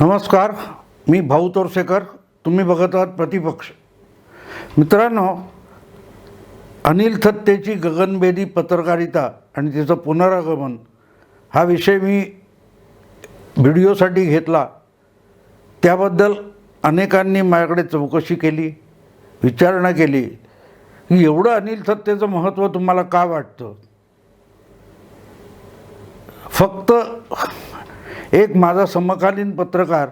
नमस्कार, मी भाऊ तोरसेकर. तुम्ही बघत आहात प्रतिपक्ष. मित्रांनो, अनिल थत्तेची गगनभेदी पत्रकारिता आणि त्याचं पुनरागमन हा विषय मी व्हिडिओसाठी घेतला. त्याबद्दल अनेकांनी माझ्याकडे चौकशी केली, विचारणा केली की एवढं अनिल थत्तेचं महत्त्व तुम्हाला का वाटतं. फक्त एक माझा समकालीन पत्रकार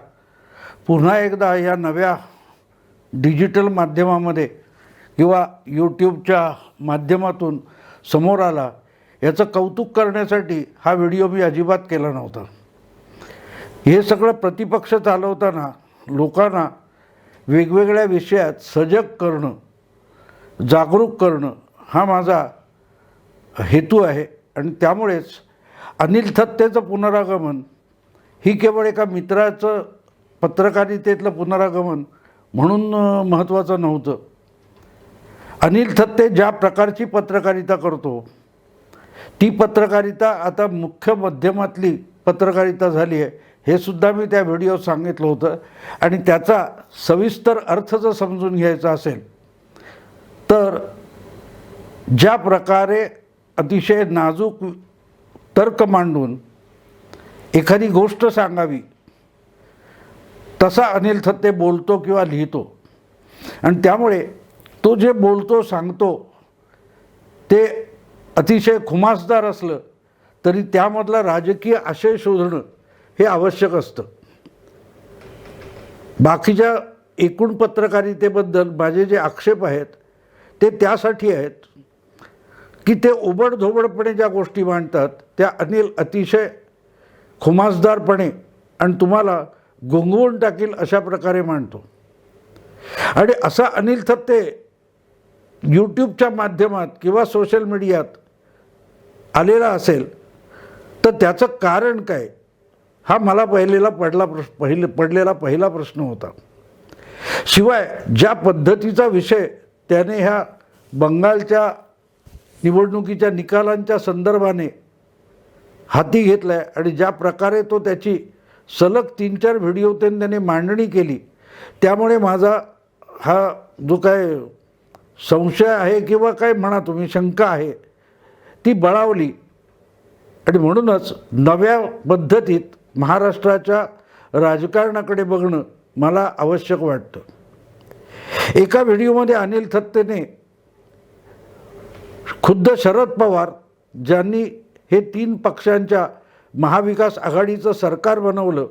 पुन्हा एकदा या नव्या डिजिटल माध्यमामध्ये किंवा यूट्यूबच्या माध्यमातून समोर आला याचं कौतुक करण्यासाठी हा व्हिडिओ मी अजिबात केला नव्हता. हे सगळं प्रतिपक्ष चालवताना लोकांना वेगवेगळ्या विषयात सजग करणं, जागरूक करणं हा माझा हेतू आहे. आणि त्यामुळेच अनिल थत्तेचं पुनरागमन ही केवळ एका मित्राचं पत्रकारितेतलं पुनरागमन म्हणून महत्त्वाचं नव्हतं. अनिल थत्ते ज्या प्रकारची पत्रकारिता करतो ती पत्रकारिता आता मुख्य माध्यमातली पत्रकारिता झाली आहे, हे सुद्धा मी त्या व्हिडिओत सांगितलं होतं. आणि त्याचा सविस्तर अर्थ जर समजून घ्यायचा असेल तर ज्या प्रकारे अतिशय नाजूक तर्क मांडून एखादी गोष्ट सांगावी तसा अनिल थत्ते बोलतो किंवा लिहितो. आणि त्यामुळे तो जे बोलतो सांगतो ते अतिशय खुमासदार असलं तरी त्यामधला राजकीय आशय शोधणं हे आवश्यक असतं. बाकीच्या एकूण पत्रकारितेबद्दल माझे जे आक्षेप आहेत ते त्यासाठी आहेत की ते उबडधोबडपणे ज्या गोष्टी मांडतात त्या अनिल अतिशय खुमासदारपणे आणि तुम्हाला गुंगवून टाकील अशा प्रकारे मांडतो. आणि असा अनिल थत्ते यूट्यूबच्या माध्यमात किंवा सोशल मीडियात आलेला असेल तर त्याचं कारण काय हा मला पडलेला पहिला प्रश्न होता. शिवाय ज्या पद्धतीचा विषय त्याने ह्या बंगालच्या निवडणुकीच्या निकालांच्या संदर्भाने हाती घेतला आहे आणि ज्या प्रकारे तो त्याची सलग 3-4 व्हिडिओ त्याने मांडणी केली, त्यामुळे माझा हा जो काय संशय आहे किंवा काय म्हणा तुम्ही शंका आहे ती बळावली. आणि म्हणूनच नव्या पद्धतीत महाराष्ट्राच्या राजकारणाकडे बघणं मला आवश्यक वाटतं. एका व्हिडिओमध्ये अनिल थत्तेने खुद्द शरद पवार ज्यांनी हे 3 पक्षांच्या महाविकास आघाडीचं सरकार बनवलं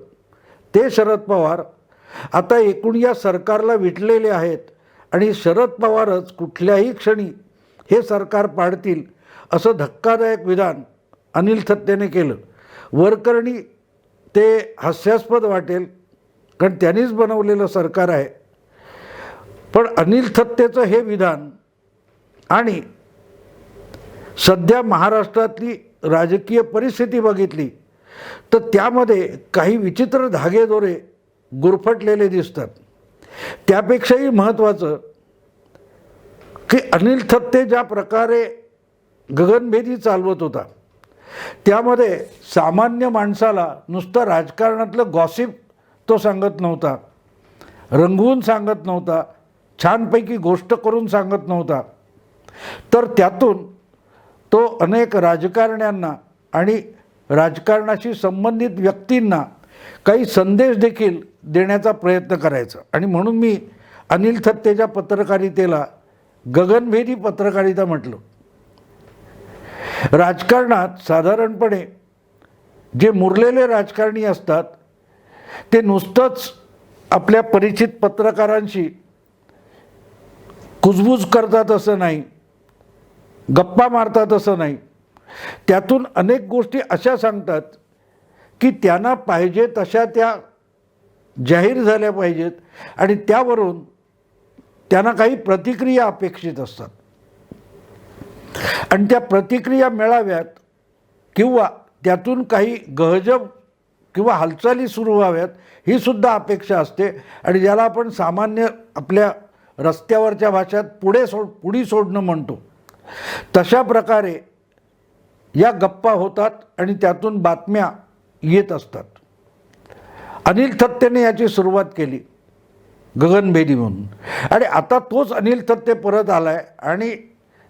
ते शरद पवार आता एकूण या सरकारला विटलेले आहेत आणि शरद पवारच कुठल्याही क्षणी हे सरकार पाडतील असं धक्कादायक विधान अनिल थत्तेने केलं. वरकरणी ते हास्यास्पद वाटेल कारण त्यांनीच बनवलेलं सरकार आहे, पण अनिल थत्तेचं हे विधान आणि सध्या महाराष्ट्रातली राजकीय परिस्थिती बघितली तर त्यामध्ये काही विचित्र धागेदोरे गुरफटलेले दिसतात. त्यापेक्षाही महत्त्वाचं की अनिल थत्ते ज्या प्रकारे गगनभेदी चालवत होता त्यामध्ये सामान्य माणसाला नुसतं राजकारणातलं गॉसिप तो सांगत नव्हता, रंगवून सांगत नव्हता, छानपैकी गोष्ट करून सांगत नव्हता, तर त्यातून तो अनेक राजकारण्यांना आणि राजकारणाशी संबंधित व्यक्तींना काही संदेश देखील देण्याचा प्रयत्न करायचा. आणि म्हणून मी अनिल थत्तेच्या पत्रकारितेला गगनभेदी पत्रकारिता म्हटलं. राजकारणात साधारणपणे जे मुरलेले राजकारणी असतात ते नुसतंच आपल्या परिचित पत्रकारांशी कुजबूज करतात असं नाही, गप्पा मारतात असं नाही, त्यातून अनेक गोष्टी अशा सांगतात की त्यांना पाहिजे तशा त्या जाहीर झाल्या पाहिजेत आणि त्यावरून त्यांना काही प्रतिक्रिया अपेक्षित असतात. आणि त्या प्रतिक्रिया मिळाव्यात किंवा त्यातून काही गहजब किंवा हालचाली सुरू व्हाव्यात ही सुद्धा अपेक्षा असते. आणि ज्याला आपण सामान्य आपल्या रस्त्यावरच्या भाषेत पुढी सोडणं म्हणतो, तशा प्रकारे या गप्पा होतात आणि त्यातून बातम्या येत असतात. अनिल थत्तेने याची सुरुवात केली गगनभेदी म्हणून, आणि आता तोच अनिल थत्ते परत आला आहे आणि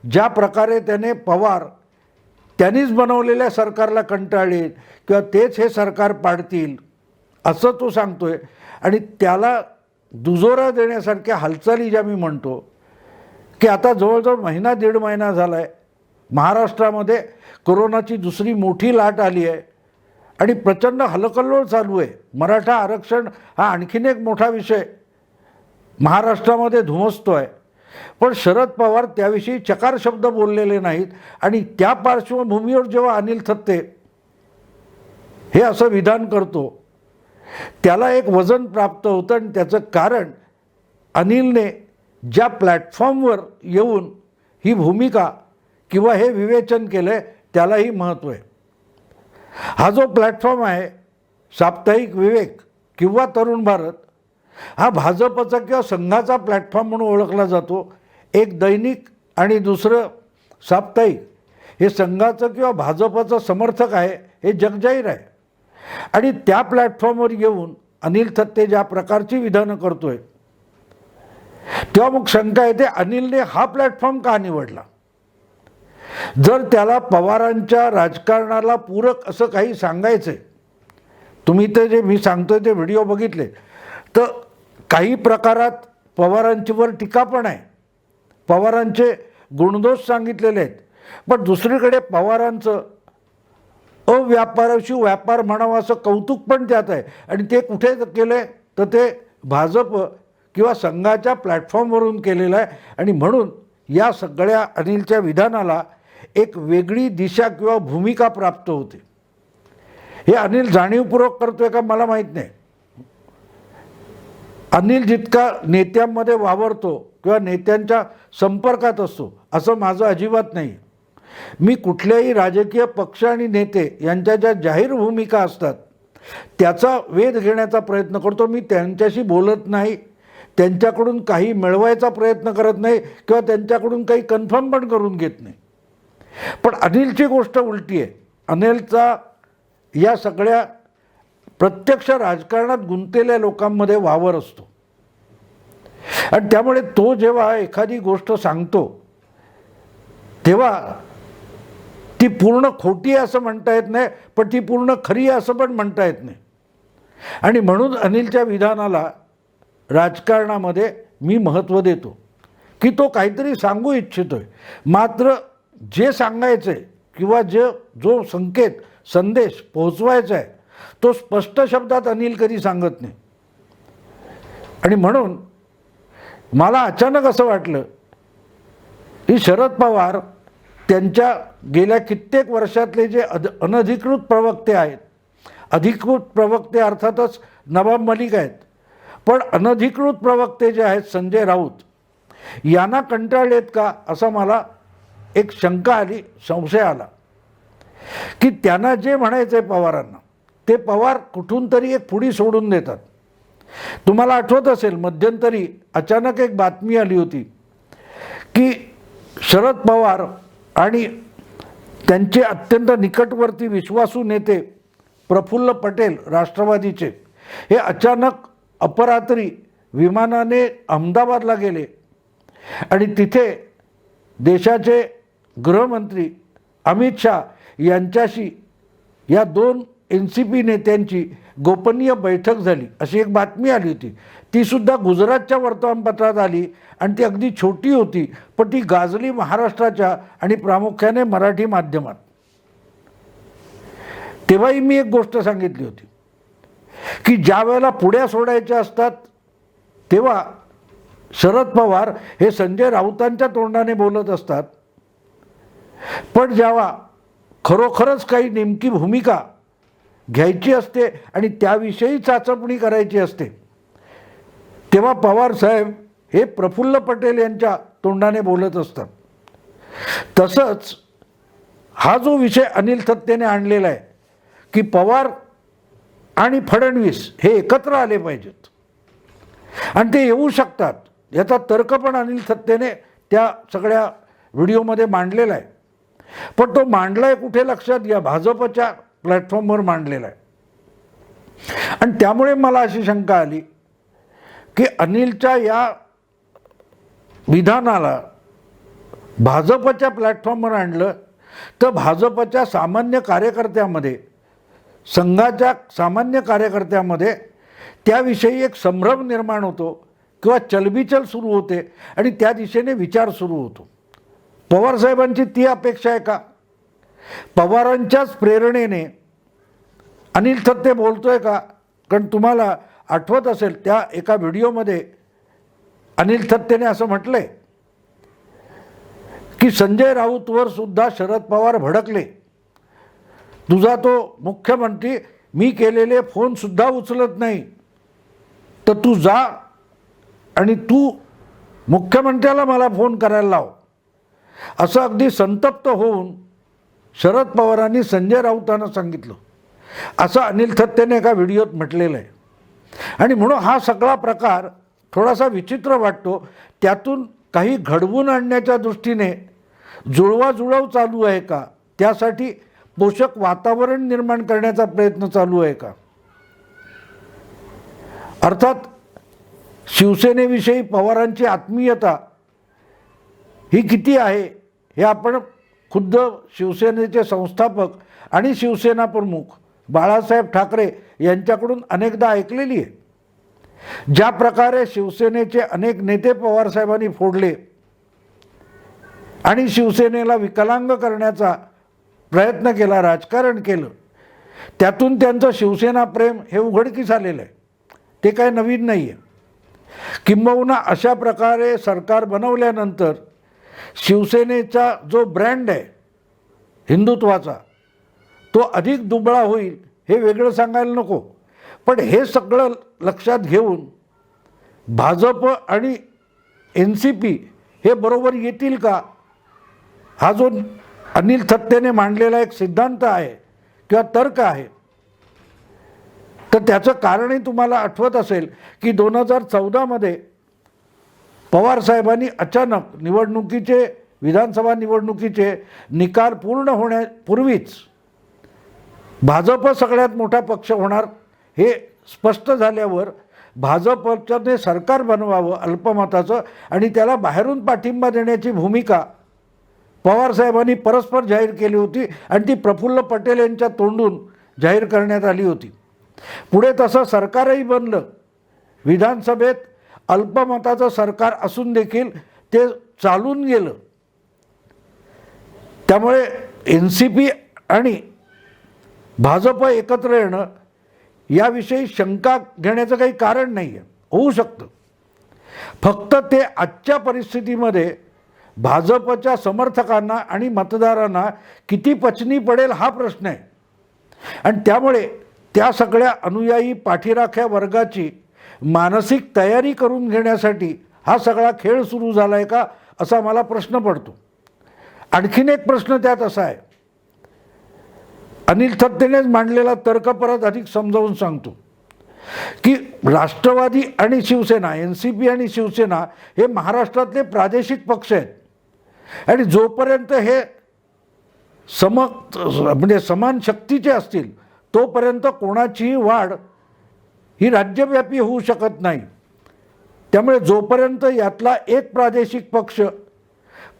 ज्या प्रकारे त्याने पवार त्यांनीच बनवलेल्या सरकारला कंटाळले किंवा तेच हे सरकार पाडतील असं तो सांगतोय, आणि त्याला दुजोरा देण्यासारख्या हालचाली ज्या मी म्हणतो की आता जवळजवळ महिना दीड महिना झाला आहे महाराष्ट्रामध्ये कोरोनाची दुसरी मोठी लाट आली आहे आणि प्रचंड हलकल्लोळ चालू आहे. मराठा आरक्षण हा आणखीन एक मोठा विषय महाराष्ट्रामध्ये धुमसतो आहे, पण शरद पवार त्याविषयी चकार शब्द बोललेले नाहीत. आणि त्या पार्श्वभूमीवर जेव्हा अनिल थत्ते हे असं विधान करतो त्याला एक वजन प्राप्त होतं, आणि त्याचं कारण अनिलने ज्या प्लॅटफॉर्मवर येऊन ही भूमिका किंवा हे विवेचन केलं आहे त्यालाही महत्त्व आहे. हा जो प्लॅटफॉर्म आहे साप्ताहिक विवेक किंवा तरुण भारत, हा भाजपचा किंवा संघाचा प्लॅटफॉर्म म्हणून ओळखला जातो. एक दैनिक आणि दुसरं साप्ताहिक हे संघाचं किंवा भाजपचं समर्थक आहे हे जगजाहीर आहे. आणि त्या प्लॅटफॉर्मवर येऊन अनिल थत्ते ज्या प्रकारची विधानं करतोय तेव्हा मग शंका येते अनिलने हा प्लॅटफॉर्म का निवडला. जर त्याला पवारांच्या राजकारणाला पूरक असं काही सांगायचं आहे, तुम्ही ते जे मी सांगतोय ते व्हिडिओ बघितले तर काही प्रकारात पवारांच्यावर टीका पण आहे, पवारांचे गुणदोष सांगितलेले आहेत, पण दुसरीकडे पवारांचं अव्यापाराशी व्यापार म्हणावा असं कौतुक पण त्यात आहे. आणि ते कुठे केलं आहे तर ते भाजप किंवा संघाच्या प्लॅटफॉर्मवरून केलेलं आहे. आणि म्हणून या सगळ्या अनिलच्या विधानाला एक वेगळी दिशा किंवा भूमिका प्राप्त होते. हे अनिल जाणीवपूर्वक करतोय का मला माहीत नाही. अनिल जितका नेत्यांमध्ये वावरतो किंवा नेत्यांच्या संपर्कात असतो असं माझं अजिबात नाही. मी कुठल्याही राजकीय पक्ष आणि नेते यांच्या ज्या जाहीर भूमिका असतात त्याचा वेध घेण्याचा प्रयत्न करतो. मी त्यांच्याशी बोलत नाही, त्यांच्याकडून काही मिळवायचा प्रयत्न करत नाही किंवा त्यांच्याकडून काही कन्फर्म पण करून घेत नाही. पण अनिलची गोष्ट उलटी आहे. अनिलचा या सगळ्या प्रत्यक्ष राजकारणात गुंतलेल्या लोकांमध्ये वावर असतो, आणि त्यामुळे तो जेव्हा एखादी गोष्ट सांगतो तेव्हा ती पूर्ण खोटी आहे असं म्हणता येत नाही, पण ती पूर्ण खरी आहे असं पण म्हणता येत नाही. आणि म्हणून अनिलच्या विधानाला राजकारणामध्ये मी महत्त्व देतो की तो काहीतरी सांगू इच्छितोय, मात्र जे सांगायचं आहे किंवा जो संदेश पोहोचवायचा आहे तो स्पष्ट शब्दात अनिल कधी सांगत नाही. आणि म्हणून मला अचानक असं वाटलं की शरद पवार त्यांच्या गेल्या कित्येक वर्षातले जे अनधिकृत प्रवक्ते आहेत, अधिकृत प्रवक्ते अर्थातच नवाब मलिक आहेत, पण अनधिकृत प्रवक्ते जे आहेत संजय राऊत यांना कंटाळलेत का असं मला एक शंका आली, संशय आला की त्यांना जे म्हणायचं आहे पवारांना ते पवार कुठून तरी एक पुढी सोडून देतात. तुम्हाला आठवत असेल मध्यंतरी अचानक एक बातमी आली होती की शरद पवार आणि त्यांचे अत्यंत निकटवर्ती विश्वासू नेते प्रफुल्ल पटेल राष्ट्रवादीचे हे अचानक अपरात्री विमानाने अहमदाबादला गेले आणि तिथे देशाचे गृहमंत्री अमित शाह यांच्याशी या दोन NCP नेत्यांची गोपनीय बैठक झाली अशी एक बातमी आली होती. ती सुद्धा गुजरातच्या वर्तमानपत्रात आली आणि ती अगदी छोटी होती, पण ती गाजली महाराष्ट्राच्या आणि प्रामुख्याने मराठी माध्यमात. तेव्हाही मी एक गोष्ट सांगितली होती की ज्या वेळेला पुढ्या सोडायच्या असतात तेव्हा शरद पवार हे संजय राऊतांच्या तोंडाने बोलत असतात, पण जेव्हा खरोखरच काही नेमकी भूमिका घ्यायची असते आणि त्याविषयी चाचपणी करायची असते तेव्हा पवार साहेब हे प्रफुल्ल पटेल यांच्या तोंडाने बोलत असतात. तसंच हा जो विषय अनिल थत्तेने आणलेला आहे की पवार आणि फडणवीस हे एकत्र आले पाहिजेत आणि ते येऊ शकतात, याचा तर्क पण अनिल थत्तेने त्या सगळ्या व्हिडिओमध्ये मांडलेला आहे. पण तो मांडला आहे कुठे लक्षात घ्या, भाजपच्या प्लॅटफॉर्मवर मांडलेला आहे. आणि त्यामुळे मला अशी शंका आली की अनिलच्या या विधानाला भाजपच्या प्लॅटफॉर्मवर आणलं तर भाजपच्या सामान्य कार्यकर्त्यामध्ये, संघाच्या सामान्य कार्यकर्त्यामध्ये त्याविषयी एक संभ्रम निर्माण होतो किंवा चलबिचल सुरू होते आणि त्या दिशेने विचार सुरू होतो. पवारसाहेबांची ती अपेक्षा आहे का? पवारांच्याच प्रेरणेने अनिल थत्ते बोलतोय का? कारण तुम्हाला आठवत असेल त्या एका व्हिडिओमध्ये अनिल थत्तेने असं म्हटलंय की संजय राऊतवर सुद्धा शरद पवार भडकले. तुझा तो मुख्यमंत्री मी केलेले फोनसुद्धा उचलत नाही, तर तू जा आणि तू मुख्यमंत्र्याला मला फोन करायला लाव. असं अगदी संतप्त होऊन शरद पवारांनी संजय राऊतांना सांगितलं, असं अनिल थत्तेने एका व्हिडिओत म्हटलेलं आहे. आणि म्हणून हा सगळा प्रकार थोडासा विचित्र वाटतो. त्यातून काही घडवून आणण्याच्या दृष्टीने जुळवाजुळव चालू आहे का? त्यासाठी पोषक वातावरण निर्माण करण्याचा प्रयत्न चालू आहे का? अर्थात शिवसेनेविषयी पवारांची आत्मीयता ही किती आहे हे आपण खुद्द शिवसेनेचे संस्थापक आणि शिवसेना प्रमुख बाळासाहेब ठाकरे यांच्याकडून अनेकदा ऐकलेली आहे. ज्या प्रकारे शिवसेनेचे अनेक नेते पवारसाहेबांनी फोडले आणि शिवसेनेला विकलांग करण्याचा प्रयत्न केला, राजकारण केलं, त्यातून त्यांचं शिवसेना प्रेम हे उघडकीस आलेलं आहे. ते काय नवीन नाही आहे. किंबहुना अशा प्रकारे सरकार बनवल्यानंतर शिवसेनेचा जो ब्रँड आहे हिंदुत्वाचा तो अधिक दुबळा होईल हे वेगळं सांगायला नको. पण हे सगळं लक्षात घेऊन भाजप आणि NCP हे बरोबर येतील का? हा जो अनिल थत्तेने मांडलेला एक सिद्धांत आहे किंवा तर्क आहे, तर त्याचं कारणही तुम्हाला आठवत असेल की 2014मध्ये पवारसाहेबांनी अचानक निवडणुकीचे, विधानसभा निवडणुकीचे निकाल पूर्ण होण्यापूर्वीच भाजप सगळ्यात मोठा पक्ष होणार हे स्पष्ट झाल्यावर भाजपने सरकार बनवावं अल्पमताचं आणि त्याला बाहेरून पाठिंबा देण्याची भूमिका पवारसाहेबांनी परस्पर जाहीर केली होती आणि ती प्रफुल्ल पटेल यांच्या तोंडून जाहीर करण्यात आली होती. पुढे तसं सरकारही बनलं. विधानसभेत अल्पमताचं सरकार असून देखील ते चालून गेलं. त्यामुळे NCP आणि भाजप एकत्र येणं याविषयी शंका घेण्याचं काही कारण नाही आहे. होऊ शकतं. फक्त ते आजच्या परिस्थितीमध्ये भाजपच्या समर्थकांना आणि मतदारांना किती पचनी पडेल हा प्रश्न आहे. आणि त्यामुळे त्या सगळ्या अनुयायी पाठीराख्या वर्गाची मानसिक तयारी करून घेण्यासाठी हा सगळा खेळ सुरू झाला आहे का असा मला प्रश्न पडतो. आणखीन एक प्रश्न त्यात असा आहे, अनिल थत्तेनेच मांडलेला तर्क परत अधिक समजावून सांगतो की राष्ट्रवादी आणि शिवसेना, NCP आणि शिवसेना हे महाराष्ट्रातले प्रादेशिक पक्ष आहेत आणि जोपर्यंत हे म्हणजे समान शक्तीचे असतील तोपर्यंत कोणाचीही वाढ ही राज्यव्यापी होऊ शकत नाही. त्यामुळे जोपर्यंत यातला एक प्रादेशिक पक्ष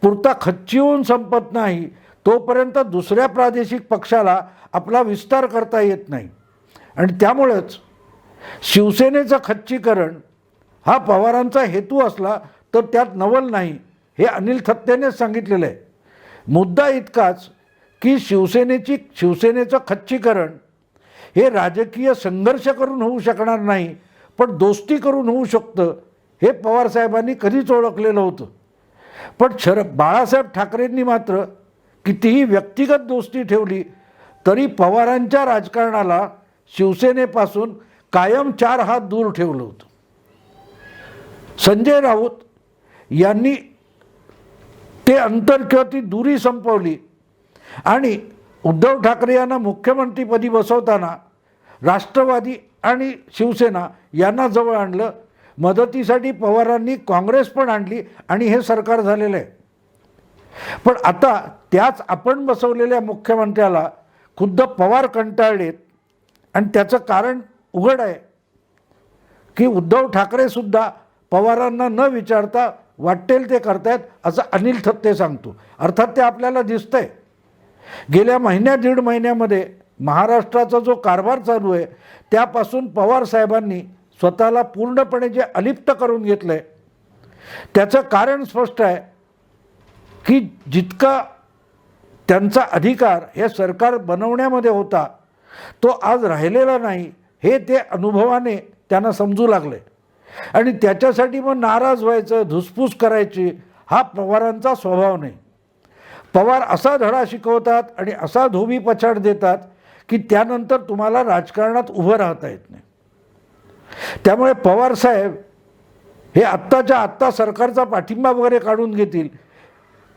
पुरता खच्चीवून संपत नाही तोपर्यंत दुसऱ्या प्रादेशिक पक्षाला आपला विस्तार करता येत नाही. आणि त्यामुळेच शिवसेनेचं खच्चीकरण हा पवारांचा हेतू असला तर त्यात नवल नाही हे अनिल थत्तेनेच सांगितलेलं आहे. मुद्दा इतकाच की शिवसेनेचं खच्चीकरण हे राजकीय संघर्ष करून होऊ शकणार नाही, पण दोस्ती करून होऊ शकतं हे पवारसाहेबांनी कधीच ओळखलेलं होतं. पण बाळासाहेब ठाकरेंनी मात्र कितीही व्यक्तिगत दोस्ती ठेवली तरी पवारांच्या राजकारणाला शिवसेनेपासून कायम 4 हात दूर ठेवलं होतं. संजय राऊत यांनी ते अंतर किंवा ती दुरी संपवली आणि उद्धव ठाकरे यांना मुख्यमंत्रीपदी बसवताना राष्ट्रवादी आणि शिवसेना यांना जवळ आणलं. मदतीसाठी पवारांनी काँग्रेस पण आणली आणि हे सरकार झालेलं आहे. पण आता त्याच आपण बसवलेल्या मुख्यमंत्र्याला खुद्द पवार कंटाळलेत आणि त्याचं कारण उघड आहे की उद्धव ठाकरेसुद्धा पवारांना न विचारता वाटेल ते करतायत असं अनिल थत्ते सांगतो. अर्थात ते आपल्याला दिसतंय. गेल्या दीड महिन्यामध्ये महाराष्ट्राचा जो कारभार चालू आहे त्यापासून पवार साहेबांनी स्वतःला पूर्णपणे जे अलिप्त करून घेतलं आहे त्याचं कारण स्पष्ट आहे की जितका त्यांचा अधिकार हे सरकार बनवण्यामध्ये होता तो आज राहिलेला नाही हे ते अनुभवाने त्यांना समजू लागले. आणि त्याच्यासाठी मग नाराज व्हायचं, धुसफूस करायची हा पवारांचा स्वभाव नाही. पवार असा धडा शिकवतात आणि असा धोबी पछाड देतात की त्यानंतर तुम्हाला राजकारणात उभं राहता येत नाही. त्यामुळे पवार साहेब हे आत्ताच्या आत्ता सरकारचा पाठिंबा वगैरे काढून घेतील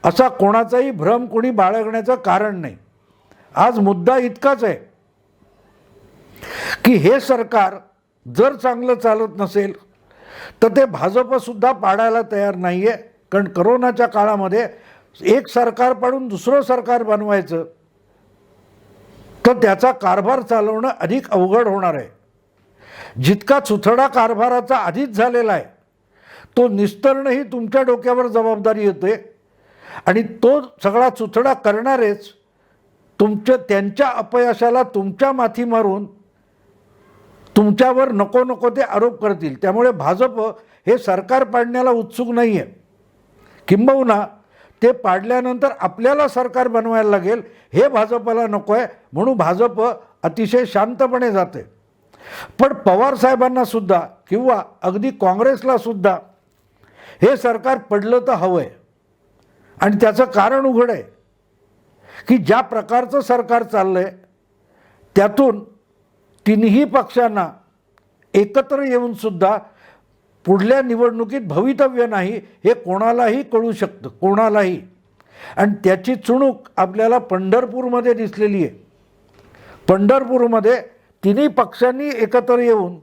असा कोणाचाही भ्रम कोणी बाळगण्याचं कारण नाही. आज मुद्दा इतकाच आहे की हे सरकार जर चांगलं चालत नसेल तर ते भाजपसुद्धा पाडायला तयार नाही आहे. कारण करोनाच्या काळामध्ये एक सरकार पाडून दुसरं सरकार बनवायचं तर त्याचा कारभार चालवणं अधिक अवघड होणार आहे. जितका चुथडा कारभाराचा आधीच झालेला आहे तो निस्तरणही तुमच्या डोक्यावर जबाबदारी येते आणि तो सगळा चुथडा करणारेच त्यांच्या अपयशाला तुमच्या माथी मारून तुमच्यावर नको नको ते आरोप करतील. त्यामुळे भाजप हे सरकार पाडण्याला उत्सुक नाही आहे. किंबहुना ते पाडल्यानंतर आपल्याला सरकार बनवायला लागेल हे भाजपला नको आहे म्हणून भाजप अतिशय शांतपणे जाते. पण पवार साहेबांना सुद्धा किंवा अगदी काँग्रेसला सुद्धा हे सरकार पडलं तर हवं आहे. आणि त्याचं कारण उघड आहे की ज्या प्रकारचं सरकार चाललं आहे त्यातून तिन्ही पक्षांना एकत्र येऊन सुद्धा पुढल्या निवडणुकीत भवितव्य नाही हे कोणालाही कळू शकतं, कोणालाही. आणि त्याची चुणूक आपल्याला पंढरपूरमध्ये दिसलेली आहे. पंढरपूरमध्ये तिन्ही पक्षांनी एकत्र येऊन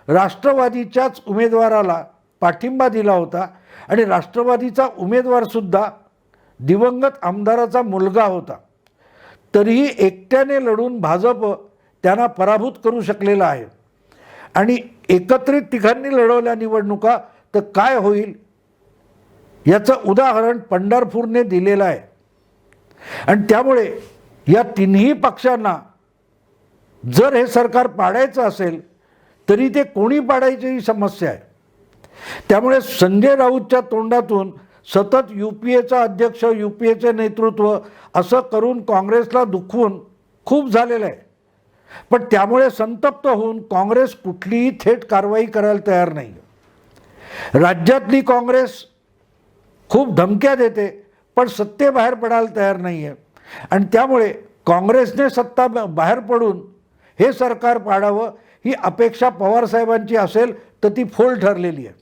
राष्ट्रवादीच्याच उमेदवाराला पाठिंबा दिला होता आणि राष्ट्रवादीचा उमेदवारसुद्धा दिवंगत आमदाराचा मुलगा होता. तरीही एकट्याने लढून भाजप त्यांना पराभूत करू शकलेला आहे. आणि एकत्रित तिघांनी लढवल्या निवडणुका तर काय होईल याचं उदाहरण पंढरपूरने दिलेलं आहे. आणि त्यामुळे या तिन्ही पक्षांना जर हे सरकार पाडायचं असेल तरी ते कोणी पाडायची ही समस्या आहे. त्यामुळे संजय राऊतच्या तोंडातून सतत UPAचा अध्यक्ष, UPAचे नेतृत्व असं करून काँग्रेसला दुखवून खूप झालेलं आहे. पण त्यामुळे संतप्त होऊन काँग्रेस कुठलीही थेट कारवाई करायला तयार नाही. राज्यातली काँग्रेस खूप धमक्या देते पण सत्तेबाहेर पडायला तयार नाही आहे. आणि त्यामुळे काँग्रेसने सत्ता बाहेर पडून हे सरकार पाडावं ही अपेक्षा पवारसाहेबांची असेल तर ती फोल ठरलेली आहे.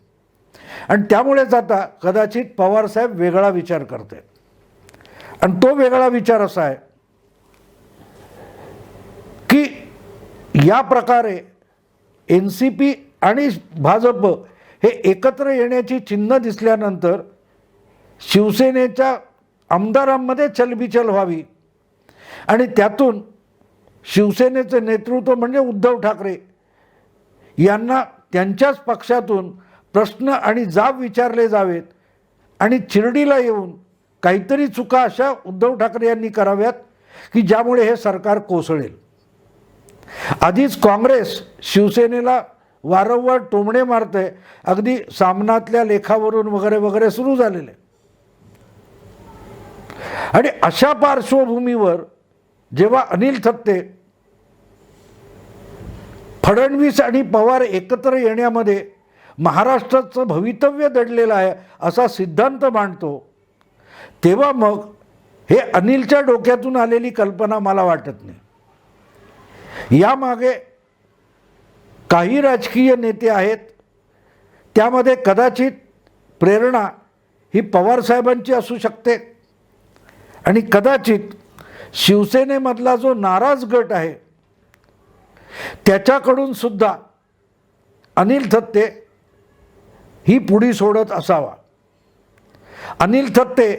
आणि त्यामुळेच आता कदाचित पवारसाहेब वेगळा विचार करत आहेत. आणि तो वेगळा विचार असा आहे की या प्रकारे NCP आणि भाजप हे एकत्र येण्याची चिन्ह दिसल्यानंतर शिवसेनेच्या आमदारांमध्ये चलबिचल व्हावी आणि त्यातून शिवसेनेचे नेतृत्व म्हणजे उद्धव ठाकरे यांना त्यांच्याच पक्षातून प्रश्न आणि जाब विचारले जावेत आणि चिरडीला येऊन काहीतरी चुका अशा उद्धव ठाकरे यांनी कराव्यात की ज्यामुळे हे सरकार कोसळेल. आधीच काँग्रेस शिवसेनेला वारंवार टोमणे मारते, अगदी सामनातल्या लेखावरून वगैरे वगैरे सुरू झालेले. आणि अशा पार्श्वभूमीवर जेव्हा अनिल थत्ते फडणवीस आणि पवार एकत्र येण्यामध्ये महाराष्ट्राचं भवितव्य दडलेलं आहे असा सिद्धांत मांडतो तेव्हा मग हे अनिलच्या डोक्यातून आलेली कल्पना मला वाटत नाही. यामागे काही राजकीय नेते आहेत, त्यामध्ये कदाचित प्रेरणा ही पवारसाहेबांची असू शकते आणि कदाचित शिवसेनेमधला जो नाराज गट आहे त्याच्याकडून सुद्धा अनिल थत्ते ही पुढी सोडत असावा. अनिल थत्ते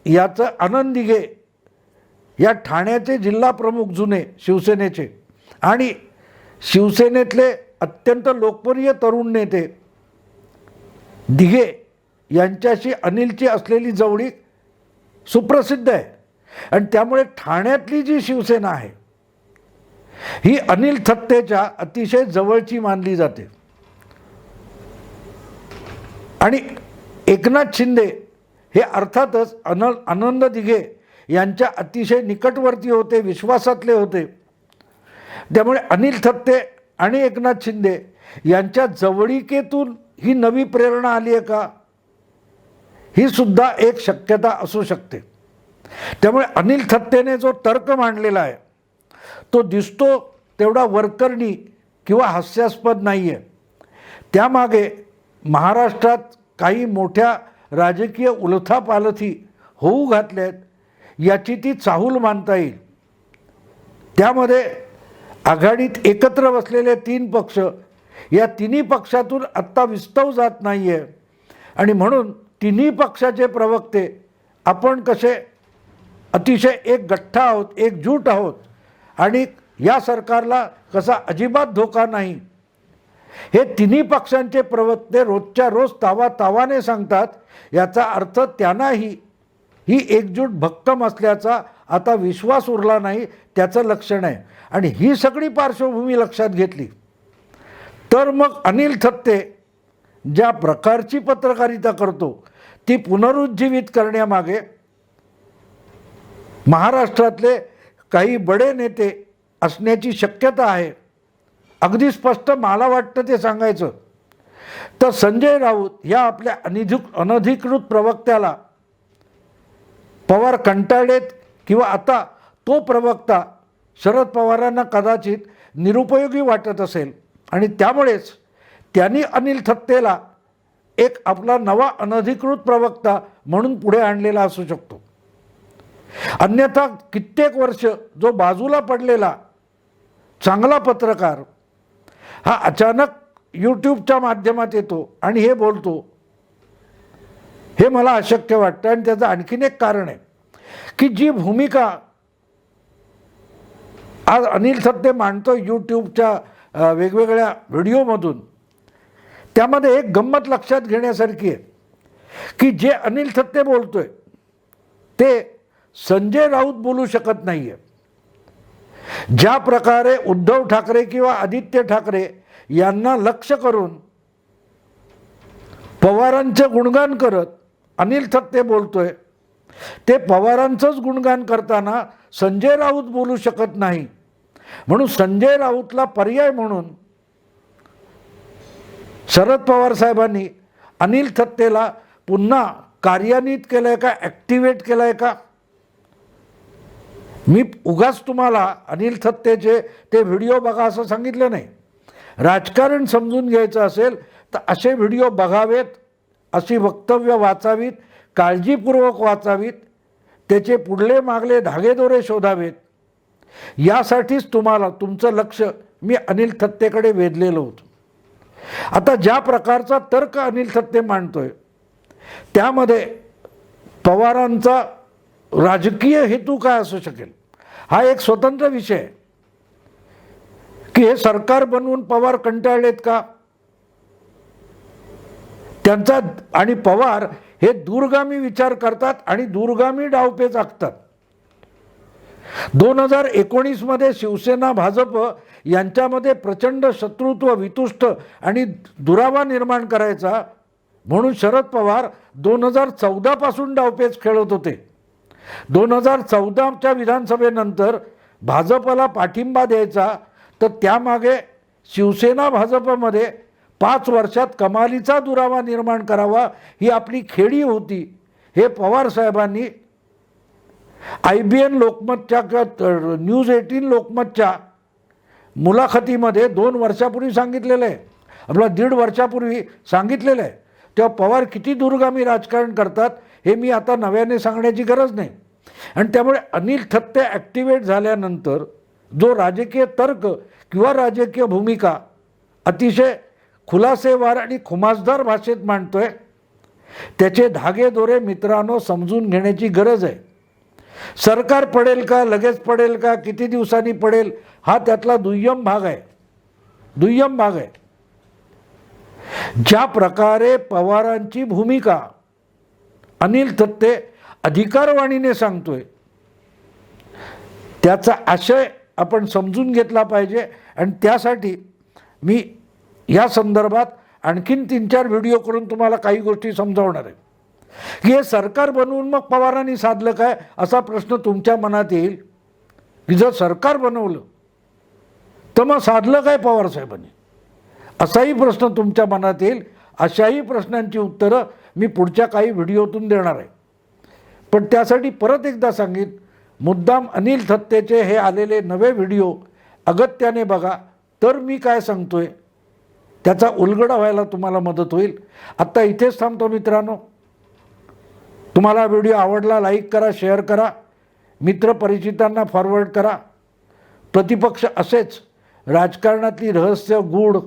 याचं आनंद दिघे या ठाण्याचे जिल्हा प्रमुख जुने शिवसेनेचे आणि शिवसेनेतले अत्यंत लोकप्रिय तरुण नेते दिघे यांच्याशी अनिलची असलेली जवळीक सुप्रसिद्ध आहे आणि त्यामुळे ठाण्यातली जी शिवसेना आहे ही अनिल थत्तेच्या अतिशय जवळची मानली जाते. आणि एकनाथ शिंदे हे अर्थातच आनंद दिघे यांच्या अतिशय निकटवर्ती होते, विश्वासातले होते. त्यामुळे अनिल थत्ते आणि एकनाथ शिंदे यांच्या जवळीकेतून ही नवी प्रेरणा आली आहे का, ही सुद्धा एक शक्यता असू शकते. त्यामुळे अनिल थत्तेने जो तर्क मांडलेला आहे तो दिसतो तेवढा वरकरणी किंवा हास्यास्पद नाही आहे. त्यामागे महाराष्ट्रात काही मोठ्या राजकीय उलथापालथी होऊ घातल्यात याची ती चाहूल मानता येईल. त्यामध्ये आघाडीत एकत्र बसलेले 3 पक्ष, या तिन्ही पक्षातून आत्ता विस्तव जात नाही आहे आणि म्हणून तिन्ही पक्षाचे प्रवक्ते आपण कसे अतिशय एक गठ्ठा आहोत, एकजूट आहोत आणि या सरकारला कसा अजिबात धोका नाही, हे तिन्ही पक्षांचे प्रवक्ते रोजच्या रोज तावाने सांगतात. याचा अर्थ त्यांनाही ही एकजूट भक्कम असल्याचा आता विश्वास उरला नाही, त्याचं लक्षण आहे. आणि ही सगळी पार्श्वभूमी लक्षात घेतली तर मग अनिल थत्ते ज्या प्रकारची पत्रकारिता करतो ती पुनरुज्जीवित करण्यामागे महाराष्ट्रातले काही बडे नेते असण्याची शक्यता आहे. अगदी स्पष्ट मला वाटतं ते सांगायचं तर संजय राऊत या आपल्या अनधिकृत प्रवक्त्याला पवार कंटाळलेत किंवा आता तो प्रवक्ता शरद पवारांना कदाचित निरुपयोगी वाटत असेल आणि त्यामुळेच त्यांनी अनिल थत्तेला एक आपला नवा अनधिकृत प्रवक्ता म्हणून पुढे आणलेला असू शकतो. अन्यथा कित्येक वर्ष जो बाजूला पडलेला चांगला पत्रकार हा अचानक यूट्यूबच्या माध्यमात येतो आणि हे बोलतो, हे मला अशक्य वाटतं. आणि त्याचं आणखीन एक कारण आहे की जी भूमिका आज अनिल थत्ते मांडतो यूट्यूबच्या वेगवेगळ्या व्हिडिओमधून, त्यामध्ये एक गंमत लक्षात घेण्यासारखी आहे की जे अनिल थत्ते बोलतोय ते संजय राऊत बोलू शकत नाही आहे. ज्या प्रकारे उद्धव ठाकरे किंवा आदित्य ठाकरे यांना लक्ष करून पवारांचे गुणगान करत अनिल थत्ते बोलतोय, ते पवारांचंच गुणगान करताना संजय राऊत बोलू शकत नाही. म्हणून संजय राऊतला पर्याय म्हणून शरद पवार साहेबांनी अनिल थत्तेला पुन्हा कार्यान्वित केलं आहे का, ॲक्टिवेट केलं आहे का. मी उगाच तुम्हाला अनिल थत्तेचे ते व्हिडिओ बघा असं सांगितलं नाही. राजकारण समजून घ्यायचं असेल तर असे व्हिडिओ बघावेत, अशी वक्तव्य वाचावीत, काळजीपूर्वक वाचावीत, त्याचे पुढले मागले धागेदोरे शोधावेत. यासाठीच तुम्हाला तुमचं लक्ष मी अनिल थत्तेकडे वेधलेलं होतं. आता ज्या प्रकारचा तर्क अनिल थत्ते मांडतोय त्यामध्ये पवारांचा राजकीय हेतू काय असू शकेल हा एक स्वतंत्र विषय आहे की हे सरकार बनवून पवार कंटाळलेत का, त्यांचा आणि पवार हे दूरगामी विचार करतात आणि दूरगामी डावपेच आखतात. 2019 मध्ये शिवसेना भाजप यांच्यामध्ये प्रचंड शत्रुत्व, वितुष्ट आणि दुरावा निर्माण करायचा म्हणून शरद पवार 2014 पासून डावपेच खेळत होते. 2014च्या विधानसभेनंतर भाजपला पाठिंबा द्यायचा तर त्यामागे शिवसेना भाजपमध्ये 5 वर्षात कमालीचा दुरावा निर्माण करावा ही आपली खेळी होती. हे पवार साहेबांनी IBN लोकमतच्या किंवा न्यूज 18 लोकमतच्या मुलाखतीमध्ये 2 वर्षापूर्वी सांगितलेलं आहे, आपला 1.5 वर्षापूर्वी सांगितलेलं आहे. तेव्हा पवार किती दूरगामी राजकारण करतात हे मी आता नव्याने सांगण्याची गरज नाही. आणि त्यामुळे अनिल थत्ते ॲक्टिवेट झाल्यानंतर जो राजकीय तर्क किंवा राजकीय भूमिका अतिशय खुलासेवार आणि खुमासदार भाषेत मांडतोय त्याचे धागेदोरे मित्रांनो समजून घेण्याची गरज आहे. सरकार पडेल का, लगेच पडेल का, किती दिवसांनी पडेल हा त्यातला दुय्यम भाग आहे. दुय्यम भाग आहे. ज्या प्रकारे पवारांची भूमिका अनिल थत्ते अधिकारवाणीने सांगतोय, त्याचा आशय आपण समजून घेतला पाहिजे. आणि त्यासाठी मी या संदर्भात आणखीन 3-4 व्हिडिओ करून तुम्हाला काही गोष्टी समजावणार आहे की हे सरकार बनवून मग पवारांनी साधलं काय, असा प्रश्न तुमच्या मनात येईल की जर सरकार बनवलं तर मग साधलं काय पवारसाहेबांनी, असाही प्रश्न तुमच्या मनात येईल. अशाही प्रश्नांची उत्तरं मी पुढच्या काही व्हिडिओतून देणार आहे. पण त्यासाठी परत एकदा सांगेन, मुद्दाम अनिल थत्तेचे हे आलेले नवे व्हिडिओ अगत्याने बघा, तर मी काय सांगतोय त्याचा उलगडा व्हायला तुम्हाला मदत होईल. आत्ता इथेच थांबतो मित्रांनो. तुम्हाला व्हिडिओ आवडला लाईक करा, शेअर करा, मित्रपरिचितांना फॉरवर्ड करा. प्रतिपक्ष असेच राजकारणातली रहस्य गूढ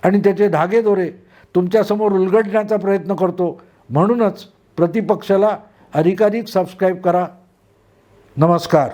आणि त्याचे धागेदोरे तुमच्यासमोर उलगडण्याचा प्रयत्न करतो. म्हणूनच प्रतिपक्षाला अधिकाधिक सबस्क्राईब करा. नमस्कार.